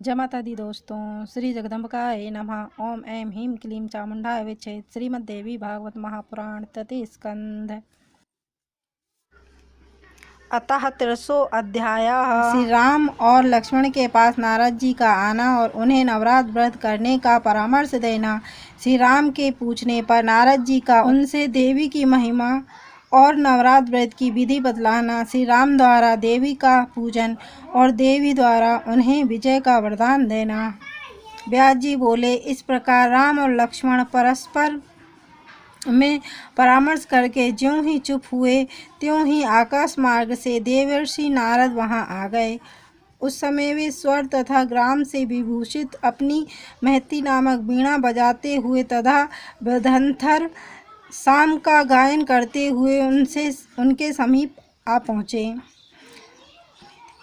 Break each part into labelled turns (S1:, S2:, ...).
S1: जय माता दी दोस्तों। श्री जगदम्बिकाय नमः। ओम ऐं ह्रीं क्लीं चामुंडाय विच्चे। श्रीमद् देवी भागवत महापुराण तृतीय स्कंध। अतः 300 अध्याय। श्री राम और लक्ष्मण के पास नारद जी का आना और उन्हें नवरात्र व्रत करने का परामर्श देना। श्री राम के पूछने पर नारद जी का उनसे देवी की महिमा और नवरात्र व्रत की विधि बतलाना। श्री राम द्वारा देवी का पूजन और देवी द्वारा उन्हें विजय का वरदान देना। व्यास जी बोले, इस प्रकार राम और लक्ष्मण परस्पर में परामर्श करके ज्यों ही चुप हुए त्यों ही आकाश मार्ग से देवर्षि नारद वहां आ गए। उस समय वे स्वर तथा ग्राम से विभूषित अपनी महती नामक वीणा बजाते हुए तथा बृहन्तर शाम का गायन करते हुए उनके समीप आ पहुँचे।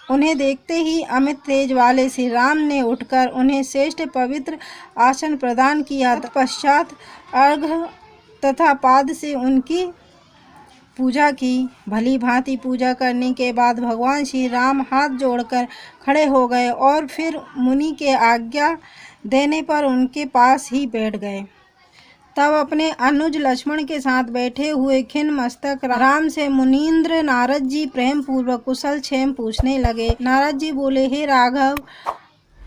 S1: उन्हें देखते ही अमित तेज वाले श्री राम ने उठकर उन्हें श्रेष्ठ पवित्र आसन प्रदान किया। तत्पश्चात अर्घ्य तथा पाद से उनकी पूजा की। भली भांति पूजा करने के बाद भगवान श्री राम हाथ जोड़कर खड़े हो गए और फिर मुनि के आज्ञा देने पर उनके पास ही बैठ गए। तब अपने अनुज लक्ष्मण के साथ बैठे हुए खिन्न मस्तक राम से मुनीन्द्र नारद जी प्रेम पूर्वक कुशल क्षेम पूछने लगे। नारद जी बोले, हे राघव,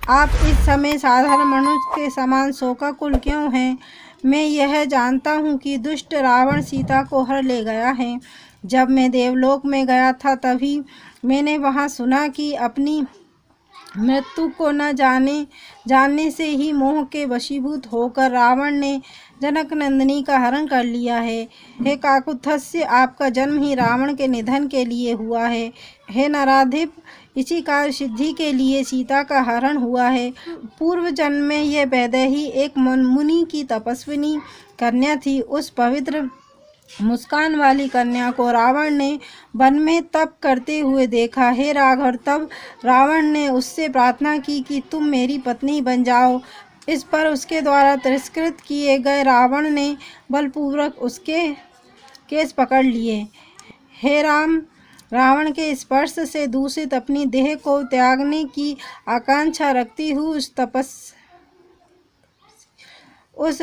S1: आप इस समय साधारण मनुष्य के समान शोकाकुल क्यों हैं? मैं यह जानता हूँ कि दुष्ट रावण सीता को हर ले गया है। जब मैं देवलोक में गया था तभी मैंने वहाँ सुना कि अपनी मृत्यु को न जानने से ही मोह के वशीभूत होकर रावण ने जनक नंदिनी का हरण कर लिया है। हे काकुत्स्थ्य, आपका जन्म ही रावण के निधन के लिए हुआ है। हे नराधिप, इसी कार्य सिद्धि के लिए सीता का हरण हुआ है। पूर्व जन्म में यह वैदेही एक मुनि की तपस्विनी कन्या थी। उस पवित्र मुस्कान वाली कन्या को रावण ने वन में तप करते हुए देखा। हे राघव, तब रावण ने उससे प्रार्थना की कि तुम मेरी पत्नी बन जाओ। इस पर उसके द्वारा तिरस्कृत किए गए रावण ने बलपूर्वक उसके केस पकड़ लिए। हे राम, रावण के स्पर्श से दूषित अपनी देह को त्यागने की आकांक्षा रखती हुई उस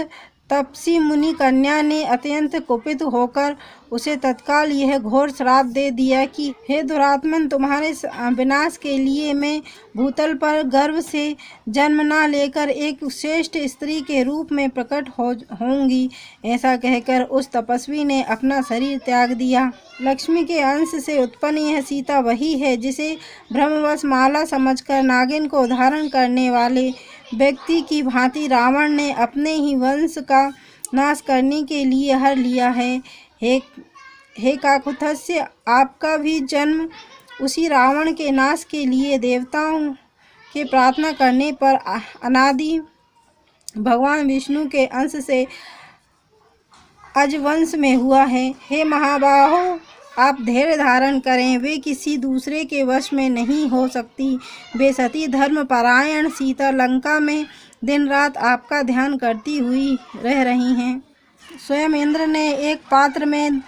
S1: तपसी मुनि कन्या ने अत्यंत कुपित होकर उसे तत्काल यह घोर श्राप दे दिया कि हे दुरात्मन, तुम्हारे विनाश के लिए मैं भूतल पर गर्भ से जन्म न लेकर एक श्रेष्ठ स्त्री के रूप में प्रकट होंगी। ऐसा कहकर उस तपस्वी ने अपना शरीर त्याग दिया। लक्ष्मी के अंश से उत्पन्न यह सीता वही है जिसे ब्रह्मवश माला समझकर नागिन को धारण करने वाले व्यक्ति की भांति रावण ने अपने ही वंश का नाश करने के लिए हर लिया है। हे काकुत्स्थ्य, आपका भी जन्म उसी रावण के नाश के लिए देवताओं के प्रार्थना करने पर अनादि भगवान विष्णु के अंश से अजवंश में हुआ है। हे महाबाहो, आप धैर्य धारण करें, वे किसी दूसरे के वश में नहीं हो सकती। वे सती धर्म परायण सीता लंका में दिन रात आपका ध्यान करती हुई रह रही हैं। स्वयं इंद्र ने एक पात्र में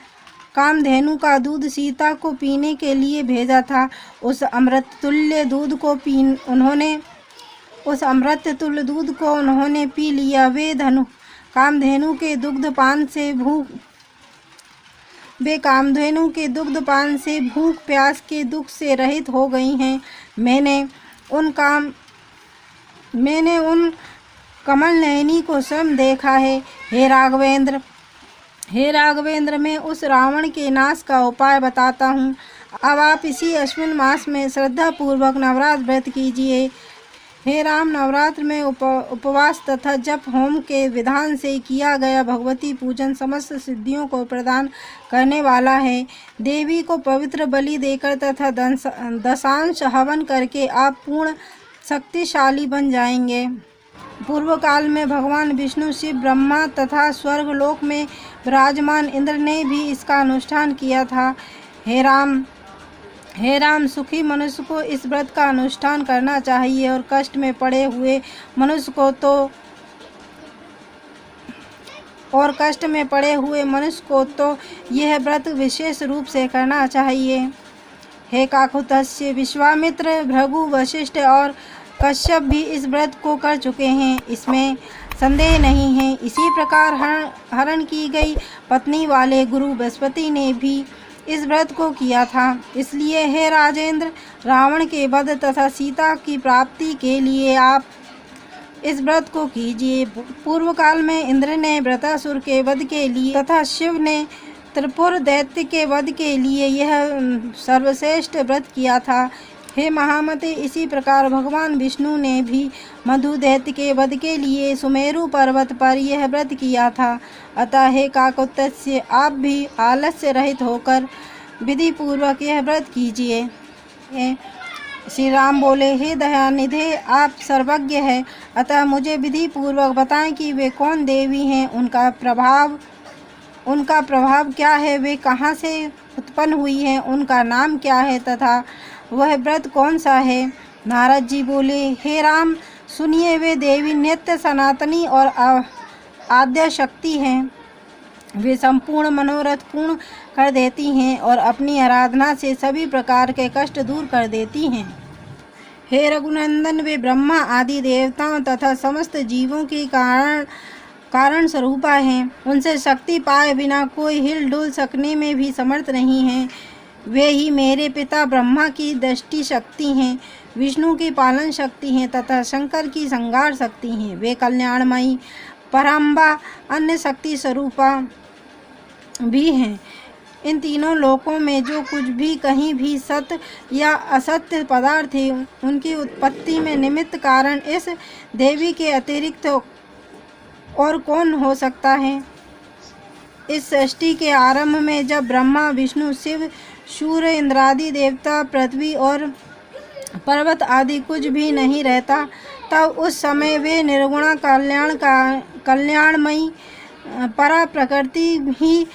S1: कामधेनु का दूध सीता को पीने के लिए भेजा था। उस अमृत तुल्य दूध को उन्होंने पी लिया। वे कामधेनु के दुग्धपान से भूख प्यास के दुख से रहित हो गई हैं। मैंने उन कमल नयनी को स्वयं देखा है। हे राघवेंद्र, मैं उस रावण के नाश का उपाय बताता हूँ। अब आप इसी अश्विन मास में श्रद्धा पूर्वक नवरात्र व्रत कीजिए। हे राम, नवरात्र में उपवास तथा जप होम के विधान से किया गया भगवती पूजन समस्त सिद्धियों को प्रदान करने वाला है। देवी को पवित्र बलि देकर तथा दशांश हवन करके आप पूर्ण शक्तिशाली बन जाएंगे। पूर्व काल में भगवान विष्णु, शिव, ब्रह्मा तथा स्वर्गलोक में विराजमान इंद्र ने भी इसका अनुष्ठान किया था। हे राम, सुखी मनुष्य को इस व्रत का अनुष्ठान करना चाहिए और कष्ट में पड़े हुए मनुष्य को तो यह व्रत विशेष रूप से करना चाहिए। हे काकुत्स्थ्य, विश्वामित्र, भृगु, वशिष्ठ और कश्यप भी इस व्रत को कर चुके हैं, इसमें संदेह नहीं है। इसी प्रकार हरण की गई पत्नी वाले गुरु बृहस्पति ने भी इस व्रत को किया था। इसलिए हे राजेंद्र, रावण के वध तथा सीता की प्राप्ति के लिए आप इस व्रत को कीजिए। पूर्व काल में इंद्र ने वृत्रासुर के वध के लिए तथा शिव ने त्रिपुर दैत्य के वध के लिए यह सर्वश्रेष्ठ व्रत किया था। हे महामते, इसी प्रकार भगवान विष्णु ने भी मधु दैत्य के वध के लिए सुमेरु पर्वत पर यह व्रत किया था। अतः हे काकोत्स्य, आप भी आलस्य रहित होकर विधि पूर्वक यह व्रत कीजिए। श्री राम बोले, हे दयानिधे, आप सर्वज्ञ हैं, अतः मुझे विधि पूर्वक बताएं कि वे कौन देवी हैं, उनका प्रभाव क्या है, वे कहाँ से उत्पन्न हुई हैं, उनका नाम क्या है तथा वह व्रत कौन सा है। नारद जी बोले, हे राम, सुनिए, वे देवी नित्य सनातनी और आद्य शक्ति हैं। वे संपूर्ण मनोरथ पूर्ण कर देती हैं और अपनी आराधना से सभी प्रकार के कष्ट दूर कर देती हैं। हे रघुनंदन, वे ब्रह्मा आदि देवताओं तथा समस्त जीवों की कारण स्वरूपा हैं। उनसे शक्ति पाए बिना कोई हिल डुल सकने में भी समर्थ नहीं है। वे ही मेरे पिता ब्रह्मा की दृष्टि शक्ति हैं, विष्णु की पालन शक्ति हैं तथा शंकर की संहार शक्ति हैं। वे कल्याणमयी पराम्बा अन्य शक्ति स्वरूपा भी हैं। इन तीनों लोकों में जो कुछ भी कहीं भी सत्य या असत्य पदार्थ है, उनकी उत्पत्ति में निमित्त कारण इस देवी के अतिरिक्त और कौन हो सकता है। इस सृष्टि के आरंभ में जब ब्रह्मा, विष्णु, शिव, सूर्य, इंद्रादि देवता, पृथ्वी और पर्वत आदि कुछ भी नहीं रहता, तब उस समय वे निर्गुणा कल्याणमयी परा प्रकृति ही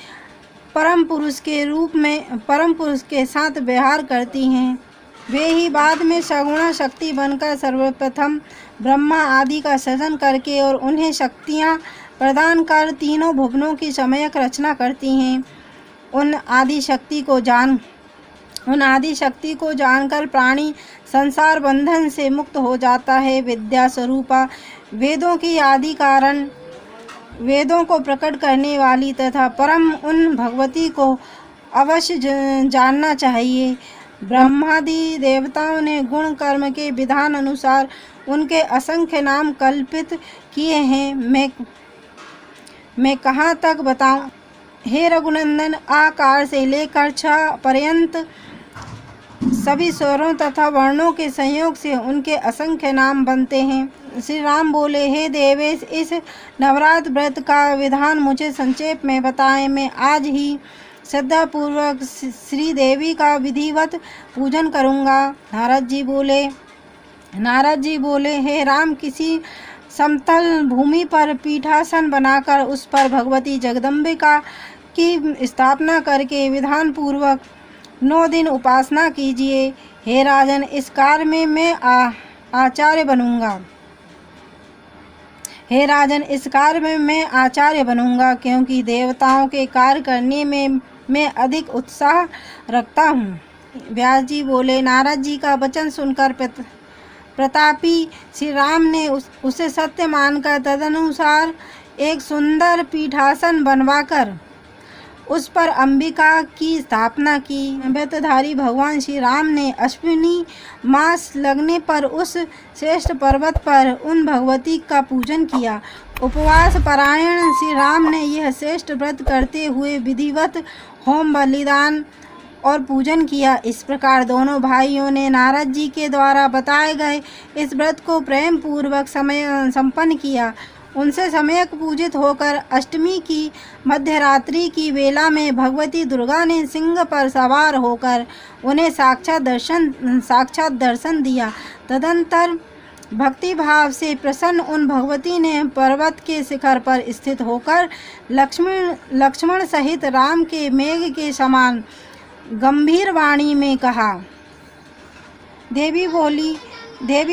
S1: परम पुरुष के रूप में परम पुरुष के साथ व्यवहार करती हैं। वे ही बाद में सगुणा शक्ति बनकर सर्वप्रथम ब्रह्मा आदि का सृजन करके और उन्हें शक्तियाँ प्रदान कर तीनों भुवनों की सम्यक रचना करती हैं। उन आदि शक्ति को जानकर प्राणी संसार बंधन से मुक्त हो जाता है। विद्या स्वरूपा वेदों की आदि कारण, वेदों को प्रकट करने वाली तथा परम उन भगवती को अवश्य जानना चाहिए। ब्रह्मादि देवताओं ने गुण कर्म के विधान अनुसार उनके असंख्य नाम कल्पित किए हैं। मैं कहाँ तक बताऊं। हे रघुनंदन, आकार से लेकर छ पर्यंत सभी स्वरों तथा वर्णों के संयोग से उनके असंख्य नाम बनते हैं। श्री राम बोले, हे देवेश, इस नवरात्र व्रत का विधान मुझे संक्षेप में बताएं। मैं आज ही श्रद्धापूर्वक श्री देवी का विधिवत पूजन करूँगा। नारद जी बोले, हे राम, किसी समतल भूमि पर पीठासन बनाकर उस पर भगवती जगदम्बिका की स्थापना करके विधान पूर्वक 9 दिन उपासना कीजिए। हे राजन, इस कार्य में मैं आचार्य बनूंगा, क्योंकि देवताओं के कार्य करने में मैं अधिक उत्साह रखता हूँ। व्यास जी बोले, नारद जी का वचन सुनकर प्रतापी श्री राम ने उसे सत्य मानकर तदनुसार एक सुंदर पीठासन बनवाकर उस पर अंबिका की स्थापना की। व्रतधारी भगवान श्री राम ने अश्विनी मास लगने पर उस श्रेष्ठ पर्वत पर उन भगवती का पूजन किया। उपवास परायण श्री राम ने यह श्रेष्ठ व्रत करते हुए विधिवत होम, बलिदान और पूजन किया। इस प्रकार दोनों भाइयों ने नारद जी के द्वारा बताए गए इस व्रत को प्रेम पूर्वक संपन्न किया। उनसे सम्यक पूजित होकर अष्टमी की मध्यरात्रि की वेला में भगवती दुर्गा ने सिंह पर सवार होकर उन्हें साक्षात दर्शन दिया। तदंतर भक्ति भाव से प्रसन्न उन भगवती ने पर्वत के शिखर पर स्थित होकर लक्ष्मण सहित राम के मेघ के समान गंभीर वाणी में कहा। देवी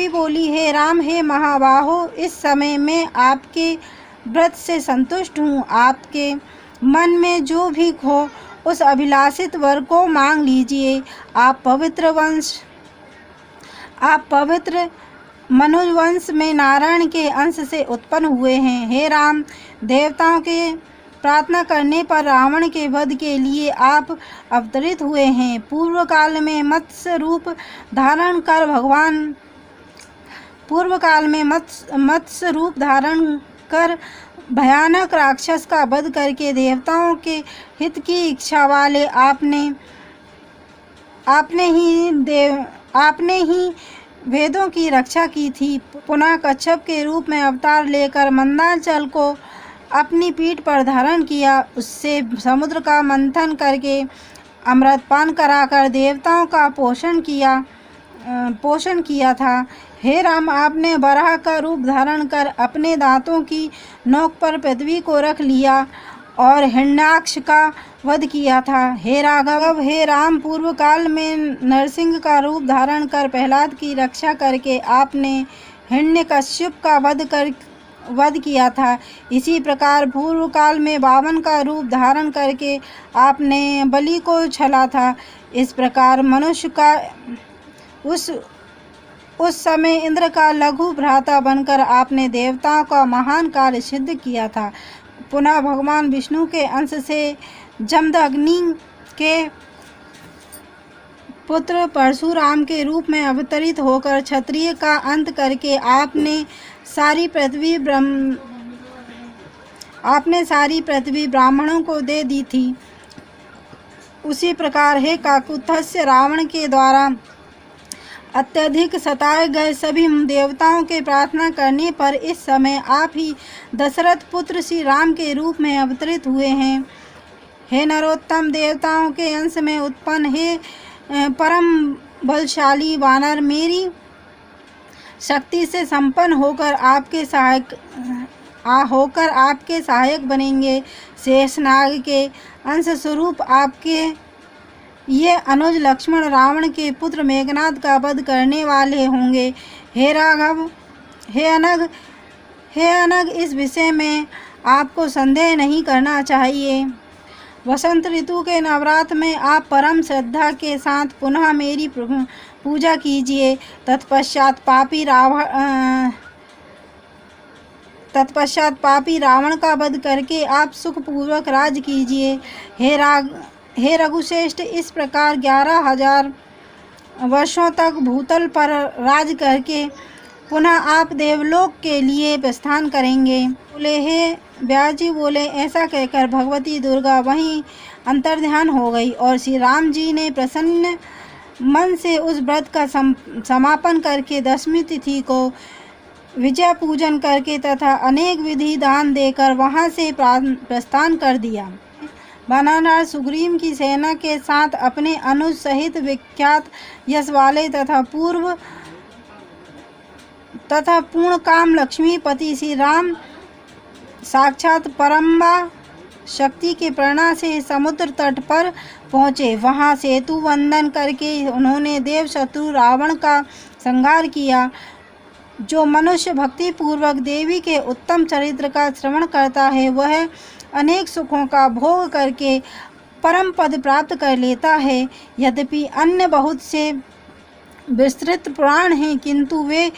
S1: बोली, हे राम, हे महाबाहो, इस समय मैं आपके व्रत से संतुष्ट हूँ। आपके मन में जो भी हो उस अभिलाषित वर को मांग लीजिए। आप पवित्र मनुज वंश में नारायण के अंश से उत्पन्न हुए हैं। हे राम, देवताओं के प्रार्थना करने पर रावण के वध के लिए आप अवतरित हुए हैं। पूर्व काल में मत्स्य रूप धारण कर भयानक राक्षस का वध करके देवताओं के हित की इच्छा वाले आपने ही वेदों की रक्षा की थी। पुनः कच्छप के रूप में अवतार लेकर मंदाचल को अपनी पीठ पर धारण किया। उससे समुद्र का मंथन करके अमृतपान कराकर देवताओं का पोषण किया था। हे राम, आपने वराह का रूप धारण कर अपने दांतों की नोक पर पृथ्वी को रख लिया और हिरण्याक्ष का वध किया था। हे राघव, हे राम, पूर्व काल में नरसिंह का रूप धारण कर प्रहलाद की रक्षा करके आपने हिरण्यकश्यप का वध किया था। इसी प्रकार पूर्व काल में बावन का रूप धारण करके आपने बलि को छला था। इस प्रकार मनुष्य का उस समय इंद्र का लघु भ्राता बनकर आपने देवताओं का महान कार्य सिद्ध किया था। पुनः भगवान विष्णु के अंश से जमदग्नि के पुत्र परशुराम के रूप में अवतरित होकर क्षत्रिय का अंत करके आपने सारी पृथ्वी ब्राह्मणों को दे दी थी। उसी प्रकार हे काकुत्स्थ्य, रावण के द्वारा अत्यधिक सताए गए सभी देवताओं के प्रार्थना करने पर इस समय आप ही दशरथ पुत्र श्री राम के रूप में अवतरित हुए हैं। हे नरोत्तम, देवताओं के अंश में उत्पन्न हे परम बलशाली वानर, मेरी शक्ति से संपन्न होकर आपके सहायक बनेंगे। शेषनाग के अंश स्वरूप आपके ये अनुज लक्ष्मण रावण के पुत्र मेघनाद का वध करने वाले होंगे। हे राघव, हे अनग, इस विषय में आपको संदेह नहीं करना चाहिए। वसंत ऋतु के नवरात्र में आप परम श्रद्धा के साथ पुनः मेरी पूजा कीजिए। तत्पश्चात पापी रावण का वध करके आप सुखपूर्वक राज कीजिए। हे रघुश्रेष्ठ, इस प्रकार 11,000 वर्षों तक भूतल पर राज करके पुनः आप देवलोक के लिए प्रस्थान करेंगे। बोले, हे व्यास जी बोले, ऐसा कहकर भगवती दुर्गा वहीं अंतर्ध्यान हो गई और श्री राम जी ने प्रसन्न मन से उस व्रत का समापन करके दशमी तिथि को विजय पूजन करके तथा अनेक विधि दान देकर वहां से प्रस्थान कर दिया। वानर सुग्रीव की सेना के साथ अपने अनुज सहित विख्यात यश वाले तथा पूर्ण काम लक्ष्मीपति श्री राम साक्षात परम्बा शक्ति के प्रेरणा से समुद्र तट पर पहुँचे। वहाँ सेतु वंदन करके उन्होंने देव शत्रु रावण का संहार किया। जो मनुष्य भक्ति पूर्वक देवी के उत्तम चरित्र का श्रवण करता है वह अनेक सुखों का भोग करके परम पद प्राप्त कर लेता है। यद्यपि अन्य बहुत से विस्तृत पुराण हैं, किंतु वे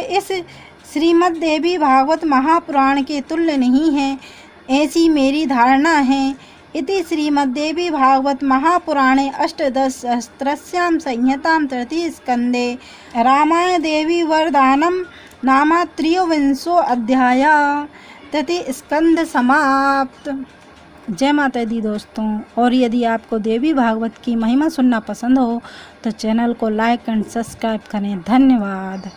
S1: इस श्रीमद् देवी भागवत महापुराण के तुल्य नहीं हैं, ऐसी मेरी धारणा है। इति श्रीमद्देवी भागवत महापुराणे अष्टादशसहस्रस्यां संहितां तृतीय स्कंदे रामायण देवी वरदानम नाम 23 अध्याय। तृतीय स्कंद समाप्त। जय माता दी दोस्तों। और यदि आपको देवी भागवत की महिमा सुनना पसंद हो तो चैनल को लाइक एंड सब्सक्राइब करें। धन्यवाद।